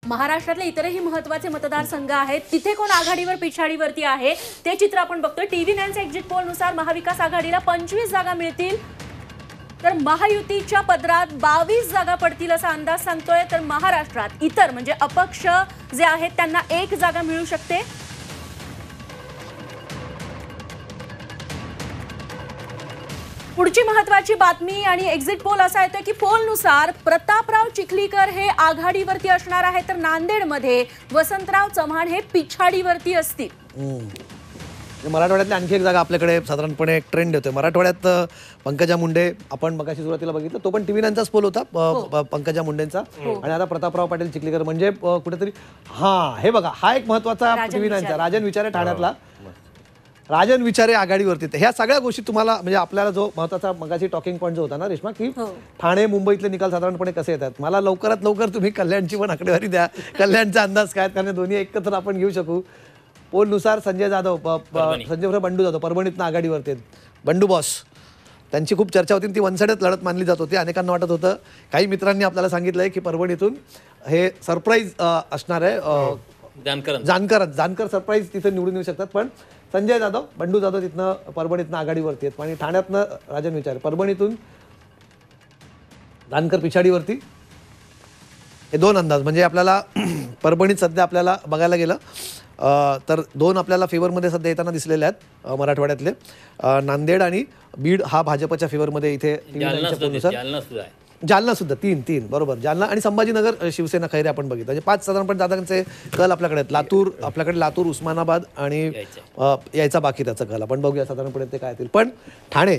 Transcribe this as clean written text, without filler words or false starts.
महाराष्ट्रातले इतरही महत्त्वाचे मतदारसंघ आहेत, तिथे कोण आघाडीवर पिछाडीवरती आहे ते चित्र आपण बघतोय। TV9 एक्झिट पोल नुसार महाविकास आघाडीला 25 जागा मिळतील, तर महायुतीच्या पदरात 22 जागा पडतील असा अंदाज सांगतोय। तर महाराष्ट्रात इतर म्हणजे अपक्ष जे आहेत त्यांना 1 जागा मिळू शकते। पुढची महत्त्वाची बातमी आणि एक्झिट पोल असा येतोय की पोलनुसार प्रतापराव चिखलीकर हे आघाडीवरती असणार आहे, तर नांदेडमध्ये वसंतराव चव्हाण हे पिछाडीवरती असतील। मराठवाड्यातली आणखी एक जागा आपल्याकडे साधारणपणे एक ट्रेंड होते। मराठवाड्यात पंकजा मुंडे आपण मगाशी सुरुवातीला बघितलं, तो पण TV9चाच पोल होता पंकजा मुंडेंचा। आणि आता प्रतापराव पाटील चिखलीकर म्हणजे कुठेतरी हे बघा, हा एक महत्त्वाचा TV9चा राजन विचारे ठाण्यातला राजन विचारे आघाडीवरती। ह्या सगळ्या गोष्टी तुम्हाला म्हणजे आपल्याला जो महत्त्वाचा मगाची टॉकिंग पॉईंट जो होता ना रेश्मा, की ठाणे मुंबईतले निकाल साधारणपणे कसे येतात, मला लवकरात लवकर तुम्ही कल्याणची पण आकडेवारी द्या, कल्याणचा अंदाज काय, कारण दोन्ही एकत्र आपण घेऊ शकू। पोलनुसार संजय बंडू जाधव परभणीतनं आघाडीवरती आहेत। बंडू बॉस त्यांची खूप चर्चा होती, ती वनसाइडच लढत मानली जात होती। अनेकांना वाटत होतं, काही मित्रांनी आपल्याला सांगितलंय की परभणीतून हे सरप्राईज असणार आहे, जानकर सरप्राईज तिथे निवडून येऊ शकतात। पण संजय जाधव बंडू जाधव तिथनं परभणीतनं आघाडीवरती आहेत आणि ठाण्यातनं राजन विचारे, परभणीतून जानकर पिछाडीवरती। हे दोन अंदाज म्हणजे आपल्याला परभणीत सध्या आपल्याला बघायला गेलं तर दोन आपल्याला फेवरमध्ये सध्या येताना दिसलेले आहेत मराठवाड्यातले। नांदेड आणि बीड हा भाजपच्या फेवरमध्ये इथे जालना सुद्धा तीन बरोबर, जालना आणि संभाजीनगर शिवसेना खैरे आपण बघितलं, म्हणजे 5 साधारणपणे जागांचे कल आपल्याकडे आहेत। लातूर आपल्याकडे लातूर उस्मानाबाद आणि यायचा बाकी त्याचा कल आपण बघूया साधारणपणे ते काय येतील। पण ठाणे